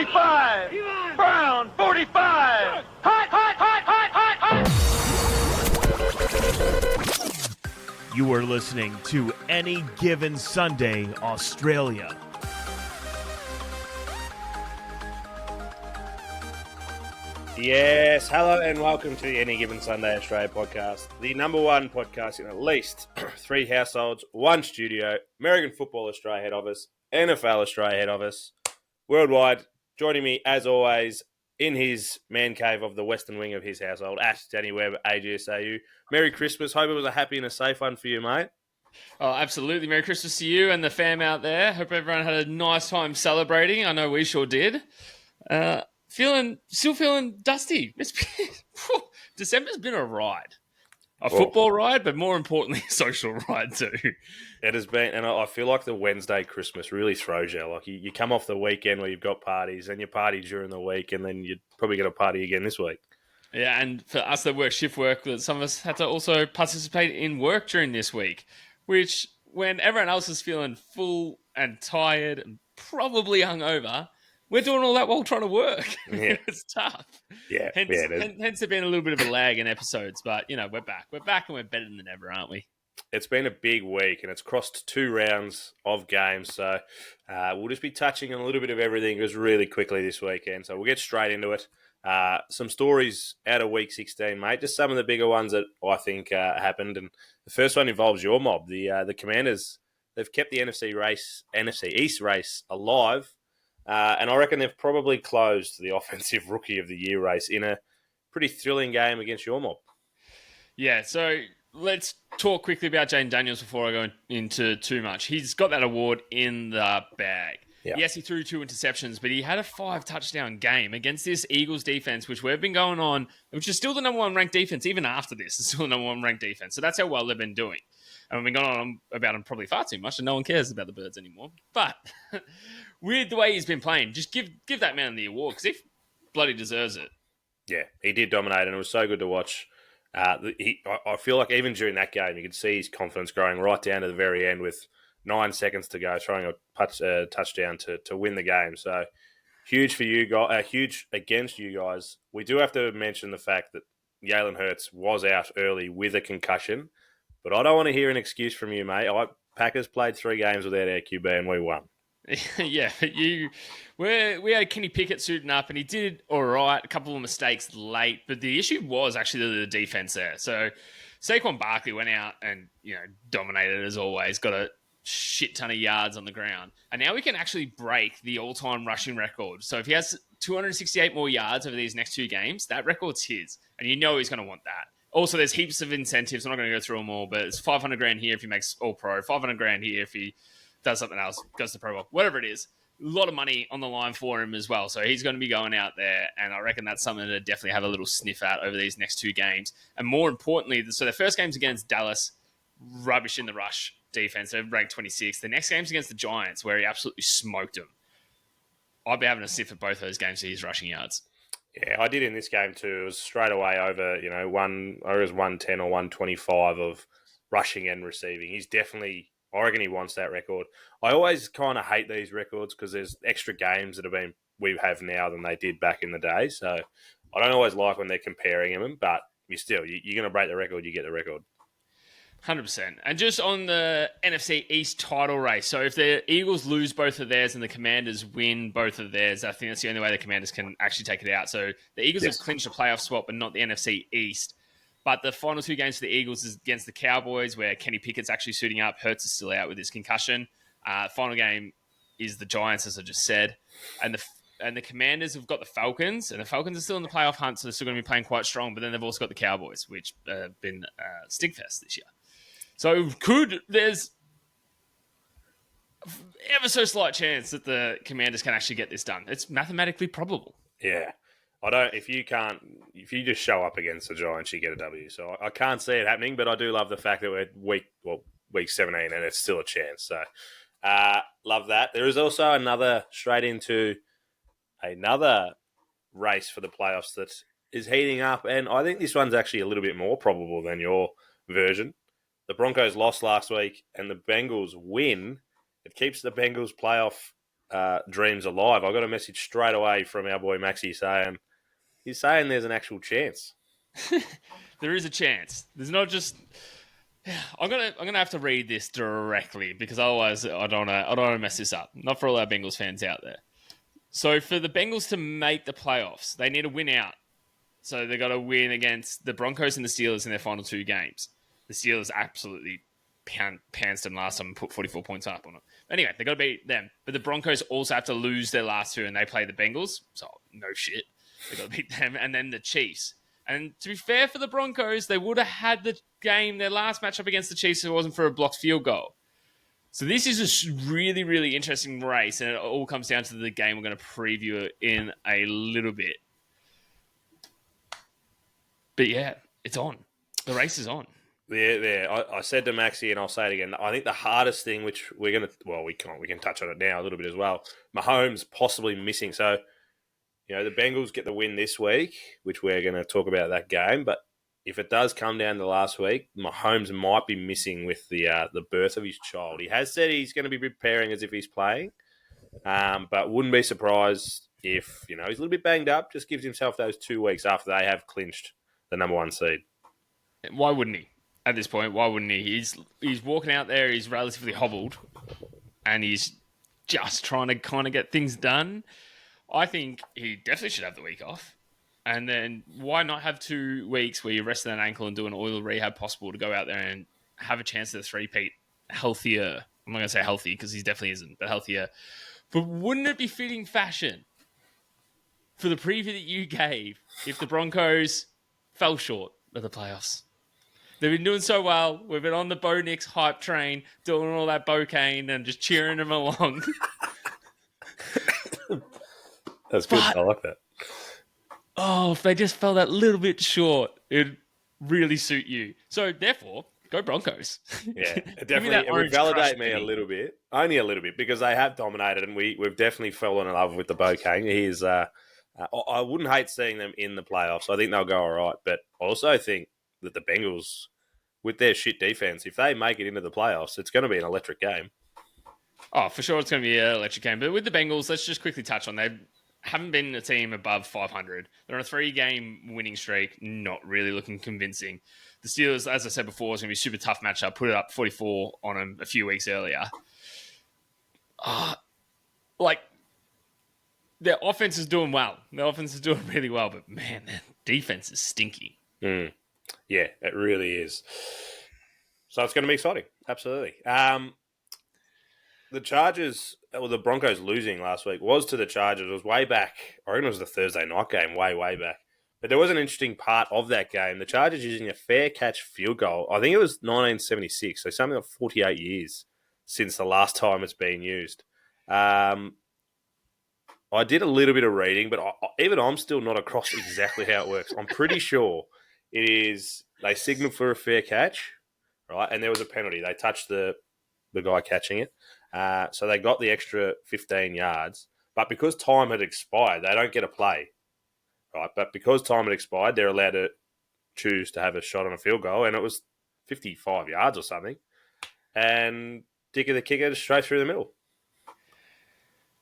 45. Brown, 45. Hot, hot, hot, hot, hot, hot. You are listening to Any Given Sunday, Australia. Yes, hello and welcome to the Any Given Sunday Australia podcast, the number one podcast in at least 3 households, 1 studio, American Football Australia head office, NFL Australia head office, worldwide. Joining me, as always, in his man cave of the western wing of his household, Danny Webb, AGSAU. Merry Christmas. Hope it was a happy and a safe one for you, mate. Oh, absolutely. Merry Christmas to you and the fam out there. Hope everyone had a nice time celebrating. I know we sure did. Still feeling dusty. December's been a ride. A football ride, but more importantly, a social ride too. It has been, and I feel like the Wednesday Christmas really throws you. Like you come off the weekend where you've got parties, and you party during the week, and then you're probably going to party again this week. Yeah, and for us that work shift work, some of us had to also participate in work during this week, which when everyone else is feeling full and tired and probably hungover, we're doing all that while trying to work. Yeah. It's tough. Yeah, hence, it is. Hence, there's been a little bit of a lag in episodes, but we're back. We're back, and we're better than ever, aren't we? It's been a big week, and it's crossed 2 rounds of games. So we'll just be touching on a little bit of everything just really quickly this weekend. So we'll get straight into it. Some stories out of Week 16, mate. Just some of the bigger ones that I think happened. And the first one involves your mob, the Commanders. They've kept the NFC East race alive. And I reckon they've probably closed the Offensive Rookie of the Year race in a pretty thrilling game against your mob. Yeah, so let's talk quickly about Jayden Daniels before I go into too much. He's got that award in the bag. Yeah. Yes, he threw 2 interceptions, but he had a 5-touchdown game against this Eagles defense, which we've been going on, which is still the number 1 ranked defense, even after this. It's still the number 1 ranked defense. So that's how well they've been doing. And we've been going on about him probably far too much, and no one cares about the Birds anymore. But with the way he's been playing, just give that man the award, because he bloody deserves it. Yeah, he did dominate, and it was so good to watch. I feel like even during that game, you could see his confidence growing right down to the very end with 9 seconds to go, throwing a touchdown to win the game. So huge for you guys, huge against you guys. We do have to mention the fact that Jalen Hurts was out early with a concussion, but I don't want to hear an excuse from you, mate. Packers played 3 games without our QB and we won. Yeah, we had Kenny Pickett suiting up, and he did all right. A couple of mistakes late, but the issue was actually the defense there. So Saquon Barkley went out and dominated as always. Got a shit ton of yards on the ground, and now we can actually break the all-time rushing record. So if he has 268 more yards over these next 2 games, that record's his, and he's going to want that. Also, there's heaps of incentives. I'm not going to go through them all, but it's $500,000 here if he makes All-Pro, $500,000 here if he does something else, goes to Pro Bowl, whatever it is. A lot of money on the line for him as well. So he's going to be going out there, and I reckon that's something to definitely have a little sniff at over these next 2 games. And more importantly, so the first game's against Dallas, rubbish in the rush defense. They're ranked 26th. The next game's against the Giants, where he absolutely smoked them. I'd be having a sniff at both those games for his rushing yards. Yeah, I did in this game too. It was straight away over, I was 110 or 125 of rushing and receiving. He's definitely, I reckon he wants that record. I always kind of hate these records because there's extra games that we have now than they did back in the day. So I don't always like when they're comparing them, but you're going to break the record, you get the record. 100%. And just on the NFC East title race, so if the Eagles lose both of theirs and the Commanders win both of theirs, I think that's the only way the Commanders can actually take it out. So the Eagles have clinched a playoff spot, but not the NFC East. But the final 2 games for the Eagles is against the Cowboys, where Kenny Pickett's actually suiting up. Hurts is still out with his concussion. Final game is the Giants, as I just said. And the Commanders have got the Falcons, and the Falcons are still in the playoff hunt, so they're still going to be playing quite strong. But then they've also got the Cowboys, which have been stinkfest this year. So there's ever so slight chance that the Commanders can actually get this done. It's mathematically probable. Yeah. If you just show up against the Giants, you get a W. So I can't see it happening, but I do love the fact that we're week 17 and it's still a chance. So love that. There is also straight into another race for the playoffs that is heating up, and I think this one's actually a little bit more probable than your version. The Broncos lost last week, and the Bengals win. It keeps the Bengals playoff dreams alive. I got a message straight away from our boy Maxi he's saying there's an actual chance. There is a chance. There's not just. I'm gonna have to read this directly because otherwise I don't want to mess this up. Not for all our Bengals fans out there. So for the Bengals to make the playoffs, they need to win out. So they got to win against the Broncos and the Steelers in their final 2 games. The Steelers absolutely pantsed them last time and put 44 points up on it. Anyway, they got to beat them. But the Broncos also have to lose their last 2 and they play the Bengals. So no shit. They got to beat them and then the Chiefs. And to be fair for the Broncos, they would have had the game, their last matchup against the Chiefs, if it wasn't for a blocked field goal. So this is a really, really interesting race, and it all comes down to the game we're going to preview it in a little bit. But yeah, it's on. The race is on. Yeah. I said to Maxie, and I'll say it again. I think the hardest thing, which we can touch on it now a little bit as well. Mahomes possibly missing. So, the Bengals get the win this week, which we're going to talk about that game. But if it does come down to last week, Mahomes might be missing with the birth of his child. He has said he's going to be preparing as if he's playing, but wouldn't be surprised if he's a little bit banged up. Just gives himself those 2 weeks after they have clinched the number 1 seed. Why wouldn't he? At this point, why wouldn't he? He's walking out there. He's relatively hobbled, and he's just trying to kind of get things done. I think he definitely should have the week off. And then why not have 2 weeks where you rest that ankle and do an oil rehab possible to go out there and have a chance at a 3-peat healthier? I'm not going to say healthy because he definitely isn't, but healthier. But wouldn't it be fitting fashion for the preview that you gave if the Broncos fell short of the playoffs? They've been doing so well. We've been on the Bo Nix hype train, doing all that Bocane and just cheering them along. That's good. I like that. Oh, if they just fell that little bit short, it'd really suit you. So, therefore, go Broncos. Yeah, it would validate me a little bit. Only a little bit, because they have dominated, and we've definitely fallen in love with the Bocane. He's, I wouldn't hate seeing them in the playoffs. I think they'll go all right. But I also think that the Bengals, with their shit defense, if they make it into the playoffs, it's going to be an electric game. Oh, for sure it's going to be an electric game. But with the Bengals, let's just quickly touch on they haven't been a team above 500. They're on a 3-game winning streak, not really looking convincing. The Steelers, as I said before, is going to be a super tough matchup. Put it up 44 on them a few weeks earlier. Their offense is doing well. Their offense is doing really well, but man, their defense is stinky. Yeah, it really is. So it's going to be exciting. Absolutely. The Chargers, the Broncos losing last week was to the Chargers. It was way back. I reckon it was the Thursday night game, way back. But there was an interesting part of that game. The Chargers using a fair catch field goal. I think it was 1976, so something like 48 years since the last time it's been used. I did a little bit of reading, but even I'm still not across exactly how it works. I'm pretty sure it is they signaled for a fair catch, right? And there was a penalty. They touched the guy catching it. So they got the extra 15 yards. But because time had expired, they don't get a play. Right? But because time had expired, they're allowed to choose to have a shot on a field goal. And it was 55 yards or something. And Dicker the kicker straight through the middle.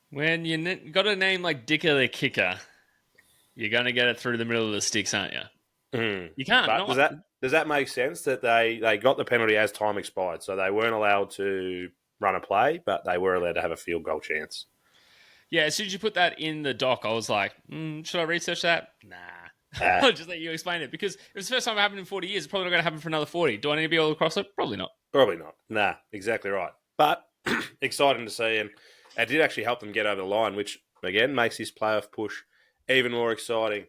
When you got a name like Dicker the kicker, you're going to get it through the middle of the sticks, aren't you? You can't. Does that make sense that they got the penalty as time expired? So they weren't allowed to run a play, but they were allowed to have a field goal chance. Yeah, as soon as you put that in the doc, I was like, should I research that? Nah. I'll just let you explain it, because it was the first time it happened in 40 years. It's probably not going to happen for another 40. Do I need to be all across it? Probably not. Probably not. Nah, exactly right. But exciting to see, and it did actually help them get over the line, which, again, makes this playoff push even more exciting.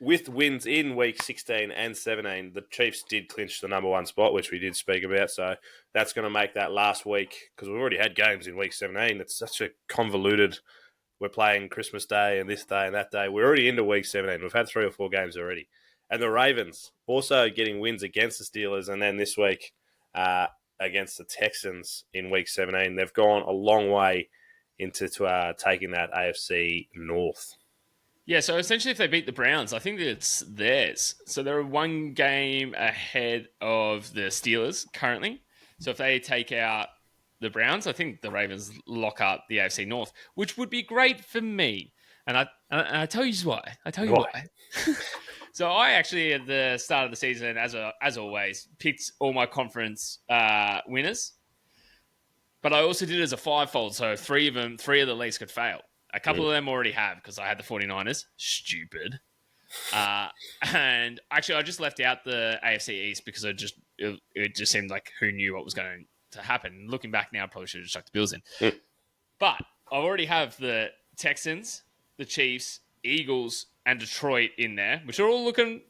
With wins in week 16 and 17, the Chiefs did clinch the number 1 spot, which we did speak about. So that's going to make that last week, because we've already had games in week 17. It's such a convoluted, we're playing Christmas Day and this day and that day. We're already into week 17. We've had 3 or 4 games already. And the Ravens also getting wins against the Steelers. And then this week against the Texans in week 17. They've gone a long way into taking that AFC North. Yeah, so essentially if they beat the Browns, I think that it's theirs. So they're 1 game ahead of the Steelers currently. So if they take out the Browns. I think the Ravens lock up the AFC North, which would be great for me. And I tell you why. Why. So I actually, at the start of the season, as always, picked all my conference winners. But I also did it as a fivefold, so three of the leagues could fail. A couple of them already have, because I had the 49ers. Stupid. And actually, I just left out the AFC East because it just seemed like who knew what was going to happen. Looking back now, I probably should have chucked the Bills in. But I already have the Texans, the Chiefs, Eagles, and Detroit in there, which are all looking...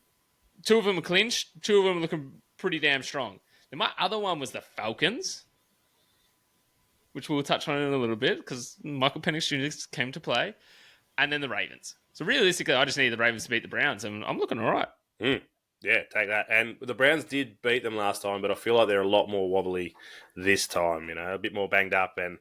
Two of them are clinched. Two of them are looking pretty damn strong. Then my other one was the Falcons, which we'll touch on in a little bit because Michael Penix Jr. came to play. And then the Ravens. So realistically, I just need the Ravens to beat the Browns, and I'm looking all right. Yeah, take that. And the Browns did beat them last time, but I feel like they're a lot more wobbly this time, a bit more banged up and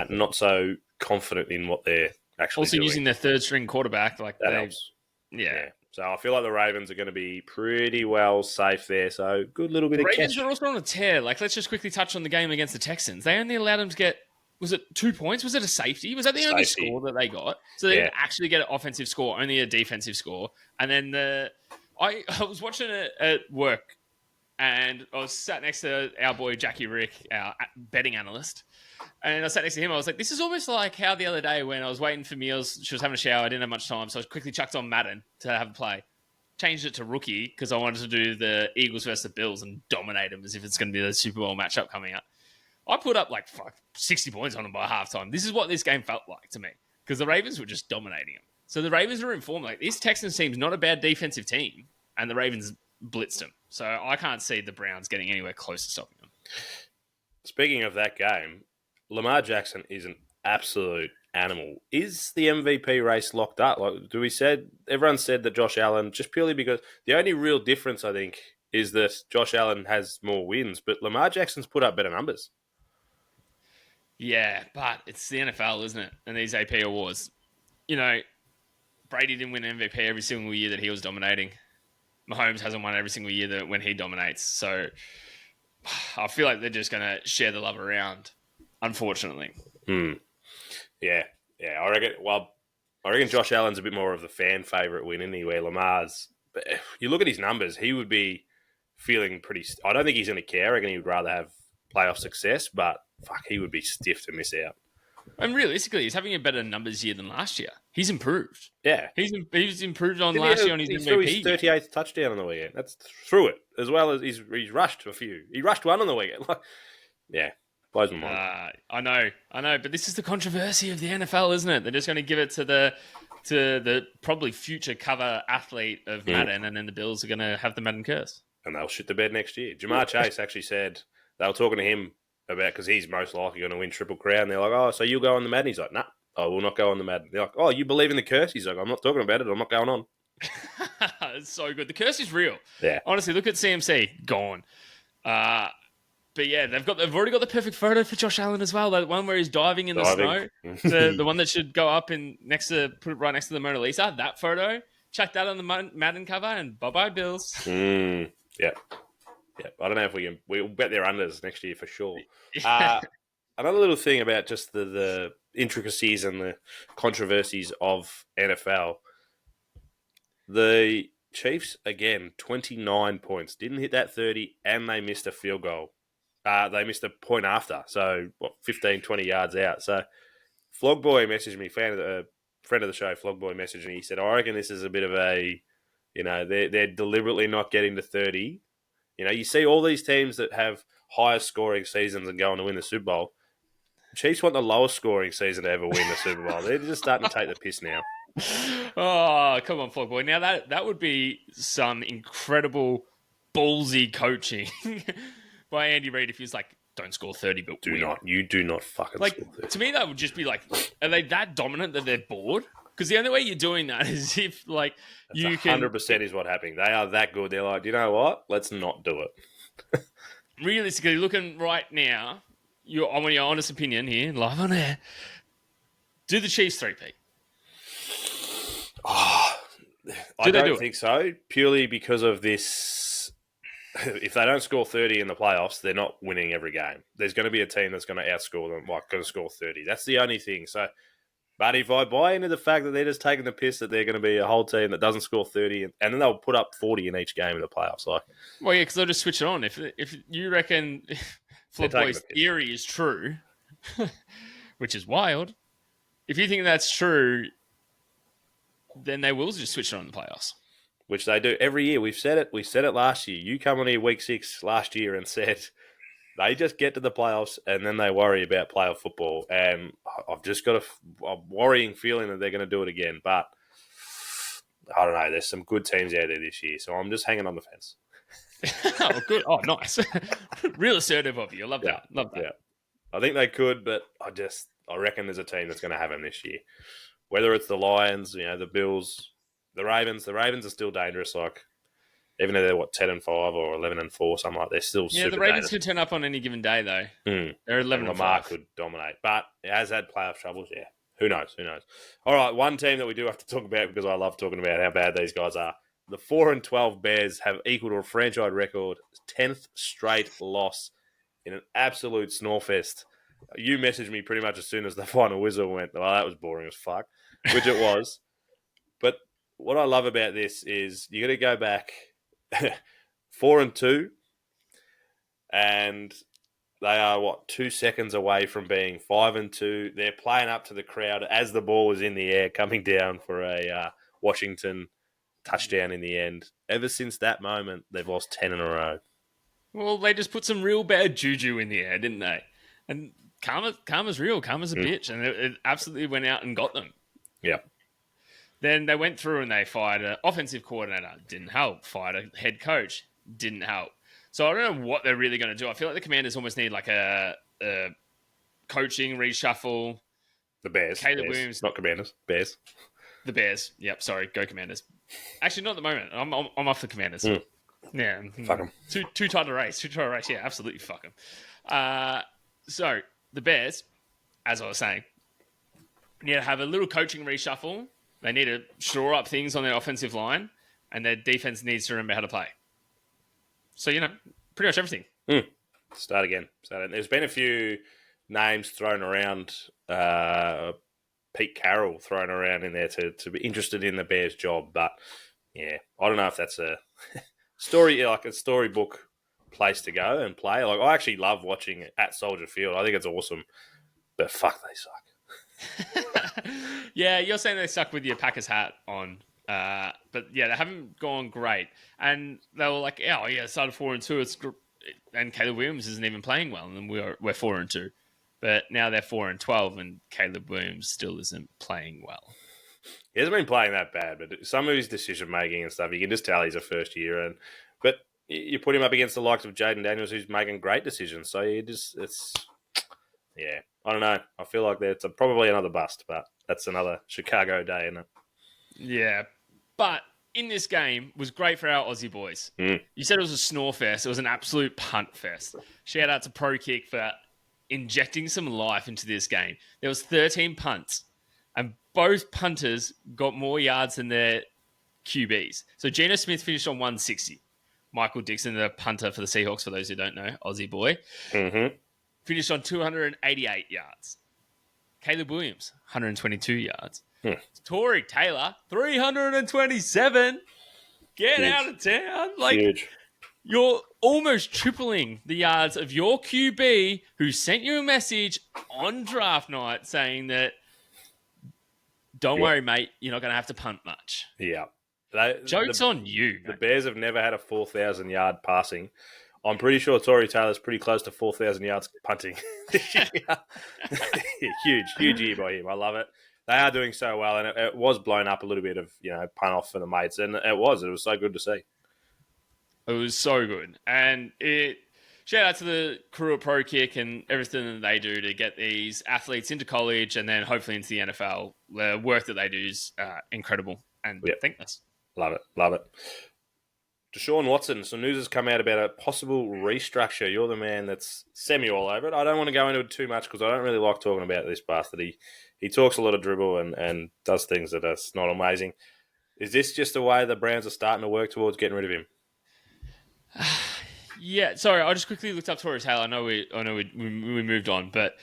not so confident in what they're actually also doing. Using their third-string quarterback. That helps. Yeah. So I feel like the Ravens are going to be pretty well safe there. So good little bit of Ravens catch. are also on a tear. Let's just quickly touch on the game against the Texans. They only allowed them to get, was it 2 points? Was it a safety? Was that the only score that they got? So they didn't actually get an offensive score, only a defensive score. And then I was watching it at work, and I was sat next to our boy Jackie Rick, our betting analyst. And I sat next to him. I was like, this is almost like how the other day when I was waiting for meals, she was having a shower. I didn't have much time. So I quickly chucked on Madden to have a play. Changed it to rookie because I wanted to do the Eagles versus the Bills and dominate them as if it's going to be the Super Bowl matchup coming up. I put up 60 points on them by halftime. This is what this game felt like to me because the Ravens were just dominating them. So the Ravens were informed this Texans team's not a bad defensive team, and the Ravens blitzed them. So I can't see the Browns getting anywhere close to stopping them. Speaking of that game, Lamar Jackson is an absolute animal. Is the MVP race locked up? Everyone said that Josh Allen, just purely because the only real difference, I think, is that Josh Allen has more wins, but Lamar Jackson's put up better numbers. Yeah, but it's the NFL, isn't it? And these AP awards. Brady didn't win MVP every single year that he was dominating. Mahomes hasn't won every single year that when he dominates. So I feel like they're just going to share the love around, unfortunately. Yeah. I reckon Josh Allen's a bit more of the fan favourite win anyway. Lamar's, but you look at his numbers, he would be feeling pretty... I don't think he's going to care. I reckon he would rather have playoff success, but he would be stiff to miss out. And realistically, he's having a better numbers year than last year. He's improved. Yeah. He's improved on last year on his MVP. He threw his 38th touchdown on the weekend. That's through it, as well as he's rushed a few. He rushed one on the weekend. Blows my mind. I know, but this is the controversy of the NFL, isn't it? They're just going to give it to the probably future cover athlete of Madden, and then the Bills are going to have the Madden curse. And they'll shit the bed next year. Jamar Chase actually said, they were talking to him about, because he's most likely going to win Triple Crown. They're like, oh, so you'll go on the Madden? He's like, nah, I will not go on the Madden. They're like, oh, you believe in the curse? He's like, I'm not talking about it. I'm not going on. It's so good. The curse is real. Yeah. Honestly, look at CMC. Gone. But yeah, they've already got the perfect photo for Josh Allen as well. That one where he's diving in the snow. the one that should go up put it right next to the Mona Lisa. That photo. Check that on the Madden cover, and bye-bye, Bills. Yeah. I don't know if we'll bet their unders next year for sure. Another little thing about just the intricacies and the controversies of NFL. The Chiefs, again, 29 points. Didn't hit that 30, and they missed a field goal. They missed a point after, so 15, 20 yards out. So Flogboy messaged me, friend of the show, Flogboy messaged me. He said, I reckon this is a bit of a, they're deliberately not getting to 30. You see all these teams that have higher scoring seasons and go on to win the Super Bowl. Chiefs want the lowest scoring season to ever win the Super Bowl. They're just starting to take the piss now. Oh, come on, Flogboy. Now that would be some incredible ballsy coaching by Andy Reid if he was like, don't score 30, but you do not fucking score 30. To me, that would just be like, are they that dominant that they're bored? Because the only way you're doing that is if, That's you can... 100% is what happening. They are that good. They're like, you know what? Let's not do it. Realistically, looking right now, I want your honest opinion here, live on air. Do the Chiefs three-peat? I don't think so, purely because of this. if they don't score 30 in the playoffs, they're not winning every game. There's going to be a team that's going to outscore them, like going to score 30. That's the only thing. So, but if I buy into the fact that they're just taking the piss that they're going to be a whole team that doesn't score 30, and then they'll put up 40 in each game in the playoffs, like, Well, yeah, because they'll just switch it on. If you reckon Flop taking Boy's the piss. theory is true, which is wild, if you think that's true, then they will just switch it on in the playoffs. which they do every year. We've said it. We said it last year. You come on here week 6 last year and said they just get to the playoffs and then they worry about playoff football. And I've just got a worrying feeling that they're going to do it again. But I don't know. There's some good teams out there this year, so I'm just hanging on the fence. Oh, good. Oh, nice. Real assertive of you. I love that. Love that. Yeah. I think they could, but I reckon there's a team that's going to have them this year. Whether it's the Lions, the Bills, the Ravens. The Ravens are still dangerous. Like, even though they're 10-5 or 11-4, something like that, they're still super the Ravens dangerous. could turn up on any given day, though. They're 11-5. Lamar could dominate, but it has had playoff troubles. Yeah, who knows? All right, one team that we do have to talk about because I love talking about how bad these guys are. The 4-12 Bears have equaled a franchise record, 10th straight loss in an absolute snorefest. You messaged me pretty much as soon as the final whistle went. Oh, that was boring as fuck, which it was. But what I love about this is you got to go back 4-2, and they are 2 seconds away from being 5-2. They're playing up to the crowd as the ball is in the air, coming down for a Washington touchdown in the end. Ever since that moment, they've lost 10 in a row. Well, they just put some real bad juju in the air, didn't they? And karma's real. Karma's a bitch, and it absolutely went out and got them. Yep. Then they went through and they fired an offensive coordinator. Didn't help. Fired a head coach. Didn't help. So I don't know what they're really going to do. I feel like the Commanders almost need like a coaching reshuffle. The Bears. Caleb Williams. Not Commanders. Bears. The Bears. Yep, sorry. Go Commanders. Actually, not at the moment. I'm off the Commanders. Yeah. Fuck them. Too tight a race. Yeah, absolutely fuck them. So the Bears, as I was saying, need to have a little coaching reshuffle. They need to shore up things on their offensive line, and their defense needs to remember how to play. So, pretty much everything. Start again. There's been a few names thrown around. Pete Carroll thrown around in there to be interested in the Bears job. But, yeah, I don't know if that's a a storybook place to go and play. Like, I actually love watching it at Soldier Field. I think it's awesome. But, fuck, they suck. Yeah, you're saying they suck with your Packers hat on. But yeah, they haven't gone great. And they were like, started 4-2. And Caleb Williams isn't even playing well. And we're 4-2. But now they're 4-12 and Caleb Williams still isn't playing well. He hasn't been playing that bad, but some of his decision making and stuff, you can just tell he's a first year. But you put him up against the likes of Jaden Daniels, who's making great decisions. So I don't know. I feel like it's probably another bust, but that's another Chicago day, isn't it? Yeah, but in this game was great for our Aussie boys. You said it was a snore fest. It was an absolute punt fest. Shout out to Pro Kick for injecting some life into this game. There was 13 punts, and both punters got more yards than their QBs. So Geno Smith finished on 160. Michael Dixon, the punter for the Seahawks, for those who don't know, Aussie boy, finished on 288 yards. Caleb Williams, 122 yards. Torrey Taylor, 327. Get out of town. Huge. You're almost tripling the yards of your QB who sent you a message on draft night saying that, don't worry, mate, you're not going to have to punt much. Yeah. Joke's on you. The Bears have never had a 4,000-yard passing. I'm pretty sure Torrey Taylor's pretty close to 4,000 yards punting this year. Huge year by him. I love it. They are doing so well, and it was blown up a little bit of, punt off for the mates, and it was so good to see. It was so good. And shout out to the crew at Pro Kick and everything that they do to get these athletes into college and then hopefully into the NFL. The work that they do is incredible and thankless. Love it. Deshaun Watson, some news has come out about a possible restructure. You're the man that's semi all over it. I don't want to go into it too much because I don't really like talking about this bastard. He talks a lot of dribble and does things that are not amazing. Is this just the way the Browns are starting to work towards getting rid of him? Yeah, sorry, I just quickly looked up Torres Hale. I know we moved on, but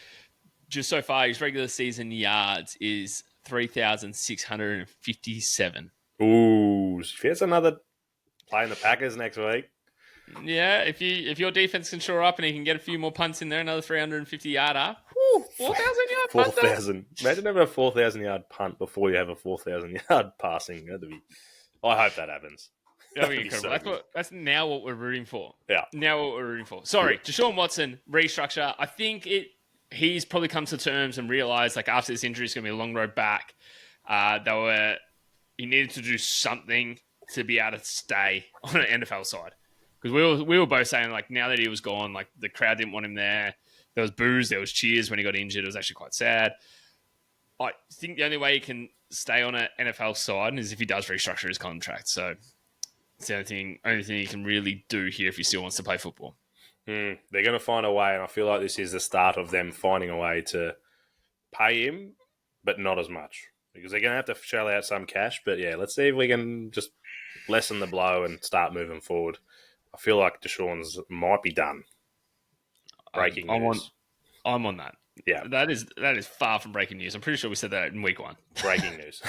just so far, his regular season yards is 3,657. Ooh, if he has another playing the Packers next week. Yeah, if your defense can shore up and he can get a few more punts in there, another 350 yarder, 4,000 yard punter. 4,000. Imagine having a 4,000 yard punt before you have a 4,000 yard passing. I hope that happens. That'd be That'd be incredible. so That's now what we're rooting for. Yeah. Now what we're rooting for. Sorry, Deshaun Watson restructure. I think he's probably come to terms and realized like after this injury, it's going to be a long road back. He needed to do something to be able to stay on an NFL side. Because we were both saying, like, now that he was gone, like, the crowd didn't want him there. There was boos, there was cheers when he got injured. It was actually quite sad. I think the only way he can stay on an NFL side is if he does restructure his contract. So it's the only thing he can really do here if he still wants to play football. They're going to find a way, and I feel like this is the start of them finding a way to pay him, but not as much. Because they're going to have to shell out some cash. But, yeah, let's see if we can just lessen the blow and start moving forward. I feel like Deshaun's might be done. Breaking news. I'm on that. Yeah. That is far from breaking news. I'm pretty sure we said that in week 1. Breaking news.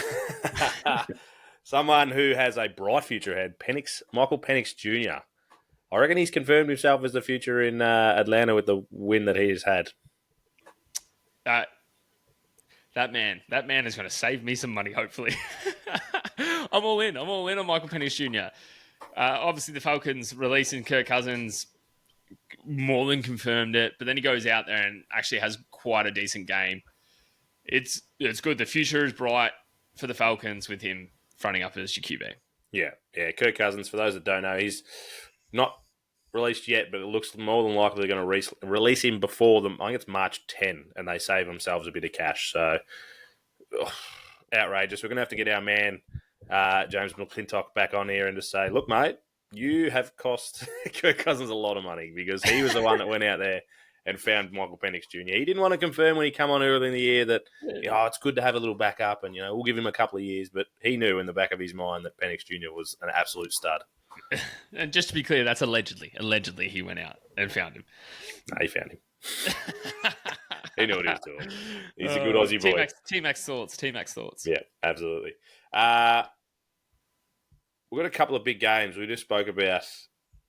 Someone who has a bright future ahead, Michael Penix Jr. I reckon he's confirmed himself as the future in Atlanta with the win that he has had. That man is going to save me some money, hopefully. I'm all in on Michael Penix Jr. Obviously, the Falcons releasing Kirk Cousins more than confirmed it, but then he goes out there and actually has quite a decent game. It's good. The future is bright for the Falcons with him fronting up as your QB. Yeah. Kirk Cousins, for those that don't know, he's not released yet, but it looks more than likely they're going to release him before them. I think it's March 10, and they save themselves a bit of cash. So, outrageous. We're going to have to get our man James McClintock back on here and just say, look, mate, you have cost Kirk Cousins a lot of money because he was the one that went out there and found Michael Penix Jr. He didn't want to confirm when he come on early in the year that it's good to have a little backup and we'll give him a couple of years, but he knew in the back of his mind that Penix Jr. was an absolute stud. And just to be clear, that's allegedly. Allegedly, he went out and found him. No, he found him. He knew what he was doing. He's a good Aussie boy. T-Max thoughts. Yeah, absolutely. We've got a couple of big games. We just spoke about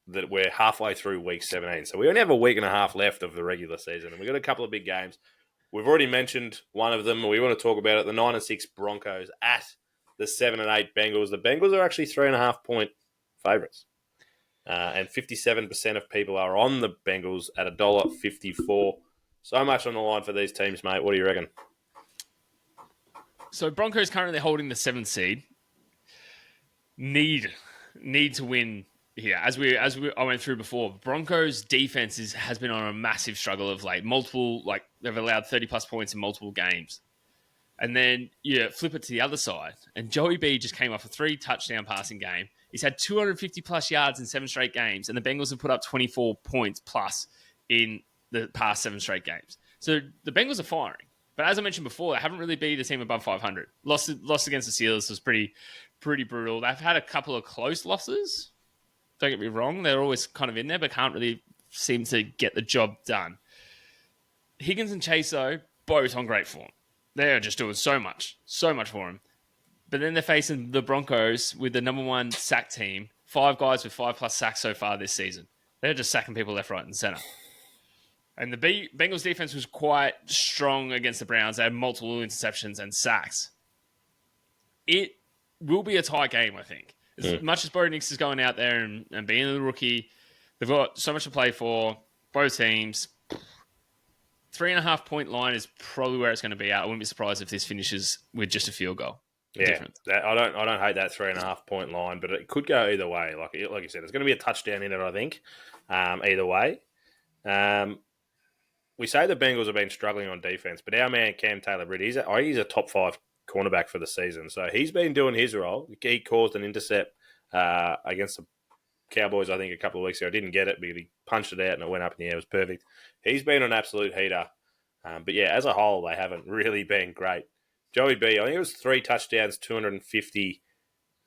that we're halfway through week 17. So we only have a week and a half left of the regular season. And we've got a couple of big games. We've already mentioned one of them. We want to talk about it. The 9-6 Broncos at the 7-8 Bengals. The Bengals are actually 3.5-point favourites. And 57% of people are on the Bengals at $1.54. So much on the line for these teams, mate. What do you reckon? So Broncos currently holding the 7th seed. Need to win here. As I went through before, Broncos defense has been on a massive struggle of late. They've allowed 30+ points in multiple games. And then you flip it to the other side, and Joey B just came off a 3-touchdown passing game. He's had 250+ yards in 7 straight games, and the Bengals have put up 24 points plus in the past 7 straight games. So the Bengals are firing. But as I mentioned before, they haven't really beat a team above 500. Loss against the Steelers was pretty brutal. They've had a couple of close losses. Don't get me wrong. They're always kind of in there, but can't really seem to get the job done. Higgins and Chase, though, both on great form. They're just doing so much for him. But then they're facing the Broncos with the number 1 sack team, 5 guys with 5+ sacks so far this season. They're just sacking people left, right, and center. And the Bengals defense was quite strong against the Browns. They had multiple interceptions and sacks. It will be a tight game, I think. As much as Bo Nix is going out there and being the rookie, they've got so much to play for, both teams. 3.5-point line is probably where it's going to be at. I wouldn't be surprised if this finishes with just a field goal. Yeah, I don't hate that 3.5-point line, but it could go either way. Like you said, there's going to be a touchdown in it, I think, either way. We say the Bengals have been struggling on defense, but our man Cam Taylor-Britt, he's a top 5 cornerback for the season. So he's been doing his role. He caused an intercept against the Cowboys, I think, a couple of weeks ago. I didn't get it, but he punched it out and it went up in the air. It was perfect. He's been an absolute heater. But yeah, as a whole, they haven't really been great. Joey B, I think it was 3 touchdowns, 250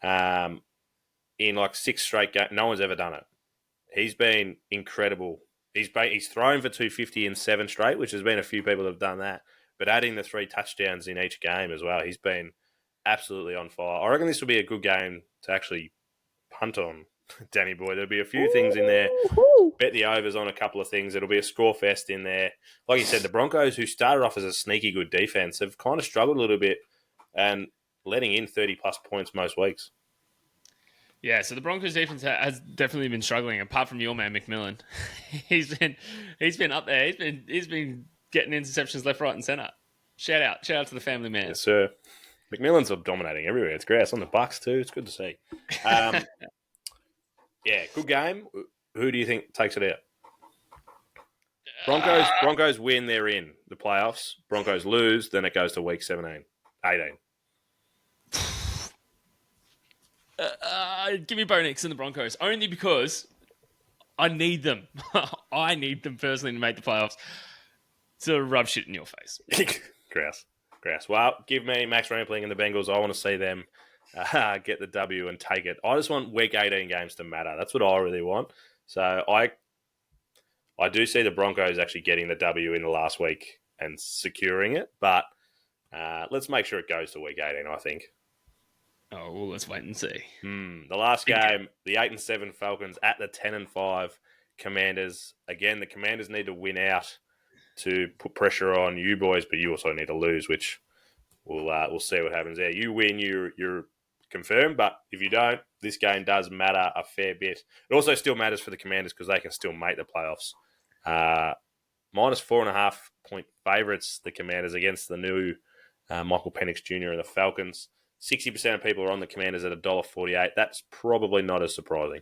in 6 straight games. No one's ever done it. he's been incredible. He's thrown for 250 in 7 straight, which has been a few people that have done that. But adding the 3 touchdowns in each game as well, he's been absolutely on fire. I reckon this will be a good game to actually punt on, Danny boy. There'll be a few things in there. Bet the overs on a couple of things. It'll be a score fest in there. Like you said, the Broncos, who started off as a sneaky good defense, have kind of struggled a little bit and letting in 30-plus points most weeks. Yeah, so the Broncos defense has definitely been struggling. Apart from your man McMillan, he's been up there. He's been getting interceptions left, right, and center. Shout out to the family man. Yes, sir. McMillan's dominating everywhere. It's great. It's on the Bucks too. It's good to see. Yeah, good game. Who do you think takes it out? Broncos win. They're in the playoffs. Broncos lose. Then it goes to week 18. Give me Bo Nix and the Broncos, only because I need them. I need them personally to make the playoffs to rub shit in your face. Grouse. Well, give me Max Rampling and the Bengals. I want to see them get the W and take it. I just want week 18 games to matter. That's what I really want. So I do see the Broncos actually getting the W in the last week and securing it, but let's make sure it goes to week 18, I think. Oh, well, let's wait and see. The last game, the 8-7 Falcons at the 10-5 Commanders. Again, the Commanders need to win out to put pressure on you boys, but you also need to lose, which we'll see what happens there. You win, you're confirmed, but if you don't, this game does matter a fair bit. It also still matters for the Commanders because they can still make the playoffs. Minus 4.5 point favourites, the Commanders against the new Michael Penix Jr. and the Falcons. 60% of people are on the Commanders at $1.48. That's probably not as surprising.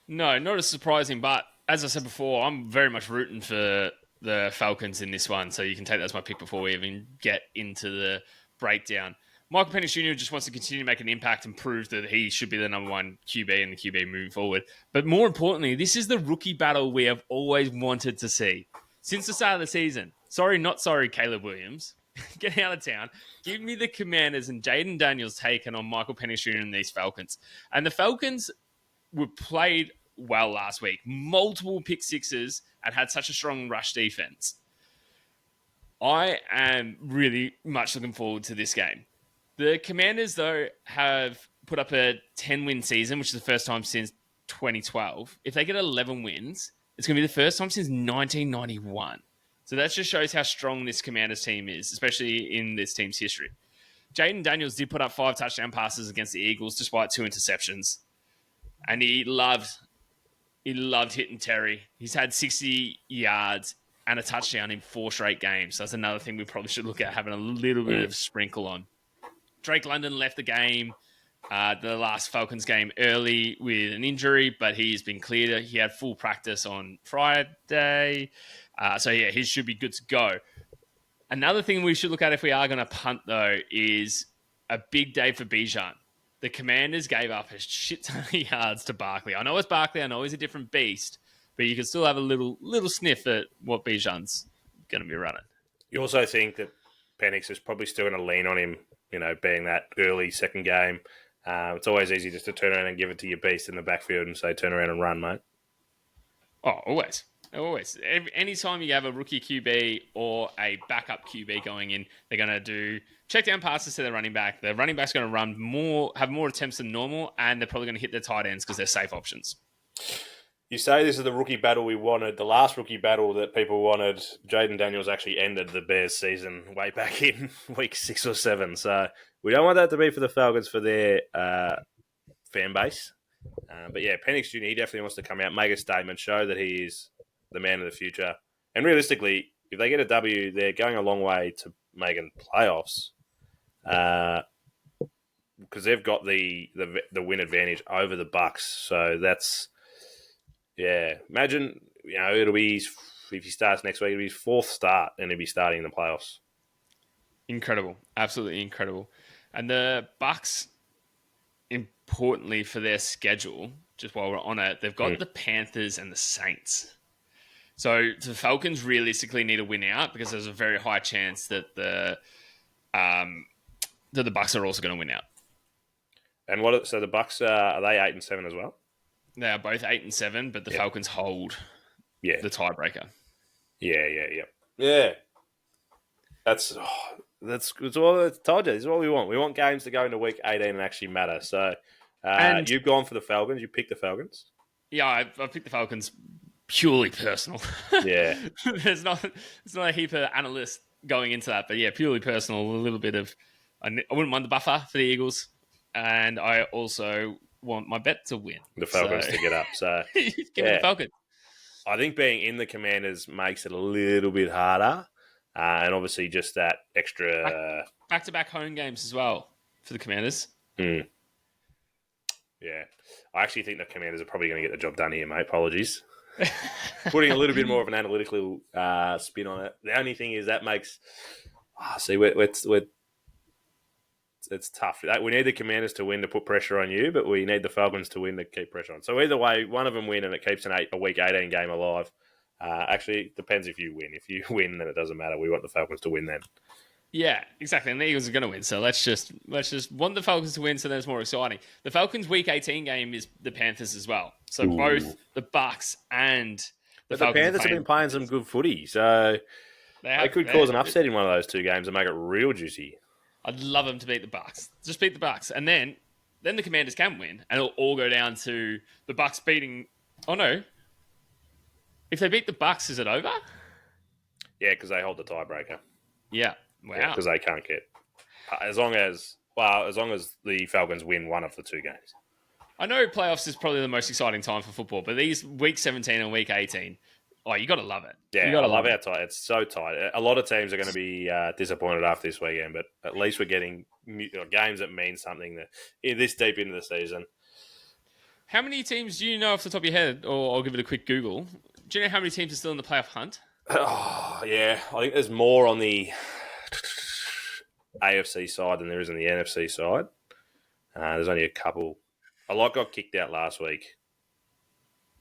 No, not as surprising, but as I said before, I'm very much rooting for the Falcons in this one, so you can take that as my pick before we even get into the breakdown. Michael Penix Jr. just wants to continue to make an impact and prove that he should be the number 1 QB and the QB moving forward. But more importantly, this is the rookie battle we have always wanted to see since the start of the season. Sorry, not sorry, Caleb Williams. Get out of town. Give me the Commanders and Jaden Daniels taking on Michael Penix Jr. and these Falcons. And the Falcons were played well last week. Multiple pick sixes and had such a strong rush defense. I am really much looking forward to this game. The Commanders, though, have put up a 10-win season, which is the first time since 2012. If they get 11 wins, it's going to be the first time since 1991. So that just shows how strong this Commanders team is, especially in this team's history. Jaden Daniels did put up 5 touchdown passes against the Eagles, despite 2 interceptions. And he loved hitting Terry. He's had 60 yards and a touchdown in 4 straight games. So that's another thing we probably should look at having a little bit of sprinkle on. Drake London left the game, the last Falcons game early with an injury, but he's been cleared. He had full practice on Friday. So yeah, he should be good to go. Another thing we should look at if we are going to punt, though, is a big day for Bijan. The Commanders gave up a shit ton of yards to Barkley. I know it's Barkley. I know he's a different beast, but you can still have a little sniff at what Bijan's going to be running. You also think that Penix is probably still going to lean on him, being that early second game. It's always easy just to turn around and give it to your beast in the backfield and say, turn around and run, mate. Oh, always. Anytime you have a rookie QB or a backup QB going in, they're going to do check down passes to their running back. The running back's going to have more attempts than normal, and they're probably going to hit their tight ends because they're safe options. You say this is the rookie battle we wanted. The last rookie battle that people wanted, Jaden Daniels actually ended the Bears season way back in week 6 or 7. So we don't want that to be for the Falcons for their fan base. But yeah, Penix Jr., he definitely wants to come out, make a statement, show that he is the man of the future. And realistically, if they get a W, they're going a long way to making playoffs because they've got the win advantage over the Bucks. So that's, yeah. Imagine, it'll be, if he starts next week, it'll be his 4th start and he'll be starting in the playoffs. Incredible. Absolutely incredible. And the Bucks, importantly for their schedule, just while we're on it, they've got the Panthers and the Saints. So the Falcons realistically need to win out because there's a very high chance that the Bucks are also going to win out. And so the Bucks are they 8-7 as well? They are both 8 and 7, but the Falcons hold Yeah. the tiebreaker. Yeah. That's all I told you. This is what we want. We want games to go into week 18 and actually matter. So And- you've gone for the Falcons. You picked the Falcons. Yeah, I picked the Falcons purely personal. Yeah. There's not a heap of analysts going into that, but yeah, purely personal. A little bit of I wouldn't mind the buffer for the Eagles, and I also want my bet to win. The Falcons to get up. So Give me the Falcons. I think being in the Commanders makes it a little bit harder, and obviously just that extra Back-to-back home games as well for the Commanders. Yeah, I actually think the Commanders are probably going to get the job done here, mate. Apologies. Putting a little bit more of an analytical spin on it. The only thing is that makes it's tough. We need the Commanders to win to put pressure on you, but we need the Falcons to win to keep pressure on. So either way, one of them win and it keeps a week 18 game alive. Actually, it depends if you win. If you win, then it doesn't matter. We want the Falcons to win then. Yeah, exactly. And the Eagles are going to win. So let's just want the Falcons to win so that it's more exciting. The Falcons' Week 18 game is the Panthers as well. So both the Bucks and the Falcons. The Panthers have been playing some good footy, so they could cause an upset in one of those two games and make it real juicy. I'd love them to beat the Bucks. Just beat the Bucks, and then the Commanders can win, and it'll all go down to the Bucks beating. Oh no! If they beat the Bucks, is it over? Yeah, because they hold the tiebreaker. Yeah. Wow. Because they can't get as long as the Falcons win one of the two games. I know playoffs is probably the most exciting time for football, but these week 17 and week 18, you got to love it. Yeah, you got to love how tight. It's so tight. A lot of teams are going to be disappointed after this weekend, but at least we're getting games that mean something this deep into the season. How many teams do you know off the top of your head, or I'll give it a quick Google? Do you know how many teams are still in the playoff hunt? Oh, yeah. I think there's more on the AFC side than there is on the NFC side. There's only a couple. A lot got kicked out last week.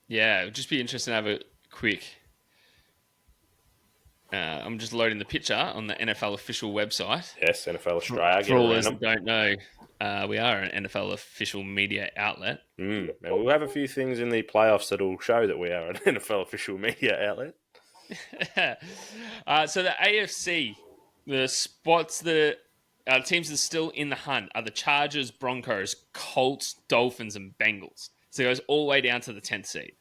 Yeah, it would just be interesting to have a quick... I'm just loading the picture on the NFL official website. Yes, NFL Australia. For all those that don't know, we are an NFL official media outlet. And we'll have a few things in the playoffs that will show that we are an NFL official media outlet. So the AFC, the spots, the teams that are still in the hunt are the Chargers, Broncos, Colts, Dolphins, and Bengals. So it goes all the way down to the 10th seed.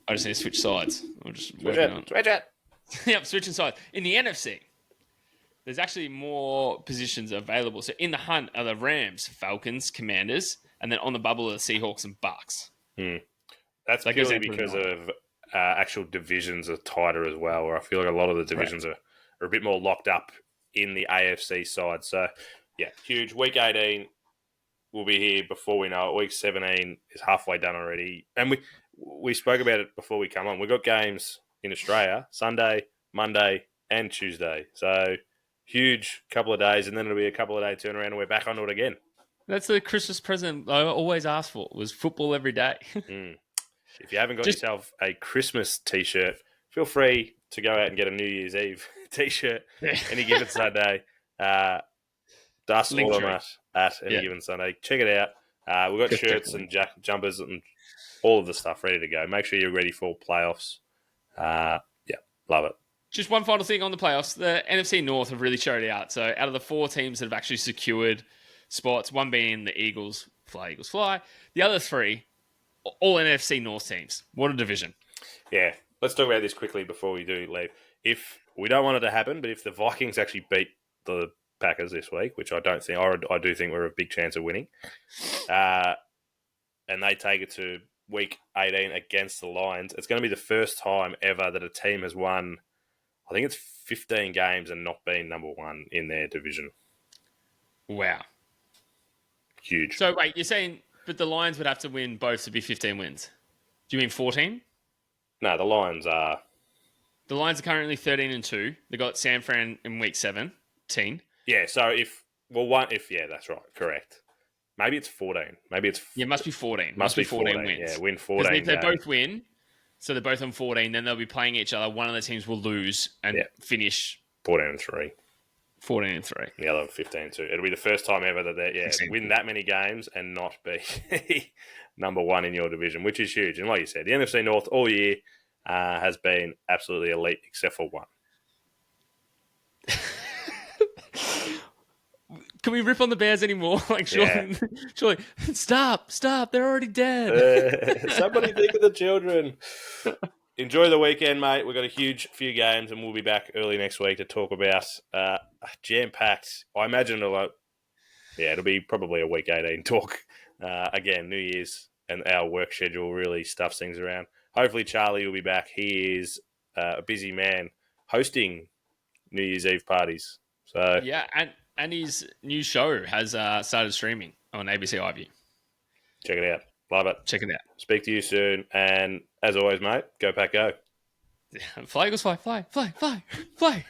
I just need to switch sides. I'm just Switch it. Yep, switching sides. In the NFC, there's actually more positions available. So in the hunt are the Rams, Falcons, Commanders, and then on the bubble are the Seahawks and Bucks. That's purely because of actual divisions are tighter as well, where I feel like a lot of the divisions are a bit more locked up in the AFC side. So, yeah, huge. Week 18 will be here before we know it. Week 17 is halfway done already. And we spoke about it before we come on. We've got games in Australia, Sunday, Monday, and Tuesday. So, huge couple of days, and then it'll be a couple of day turnaround, and we're back onto it again. That's the Christmas present I always asked for, was football every day. If you haven't got yourself a Christmas T-shirt, feel free to go out and get a New Year's Eve T-shirt any given Sunday. Dust all of them at any given Sunday. Check it out. We've got shirts and jumpers and all of the stuff ready to go. Make sure you're ready for playoffs. Love it. Just one final thing on the playoffs. The NFC North have really showed out. So out of the 4 teams that have actually secured spots, one being the Eagles, fly, Eagles, fly. The other 3, all NFC North teams. What a division. Yeah. Let's talk about this quickly before we do leave. If we don't want it to happen, but if the Vikings actually beat the Packers this week, which I don't think, I do think we're a big chance of winning, and they take it to week 18 against the Lions, it's going to be the first time ever that a team has won, I think it's 15 games and not been number 1 in their division. Wow. Huge. So, wait, you're saying, but the Lions would have to win both to be 15 wins. Do you mean 14? No, the Lions are... The Lions are currently 13-2. They got San Fran in week 17. Yeah, so that's right, correct. Maybe it's 14. Yeah, it must be 14. Must be 14 wins. Yeah, win 14. If they both win, so they're both on 14, then they'll be playing each other. One of the teams will lose and finish 14-3. 14-3. The other 15-2. It'll be the first time ever that they 16. win that many games and not be number one in your division, which is huge. And like you said, the NFC North all year has been absolutely elite, except for one. Can we rip on the Bears anymore? Like, surely, stop, they're already dead. Somebody think of the children. Enjoy the weekend, mate. We've got a huge few games, and we'll be back early next week to talk about jam-packed. I imagine it'll be probably a week 18 talk. Again, New Year's and our work schedule really stuffs things around. Hopefully, Charlie will be back. He is a busy man hosting New Year's Eve parties. So yeah, and his new show has started streaming on ABC iView. Check it out. Love it. Check it out. Speak to you soon. And as always, mate, go Pack Go. Fly, Eagles, fly, fly, fly, fly, fly.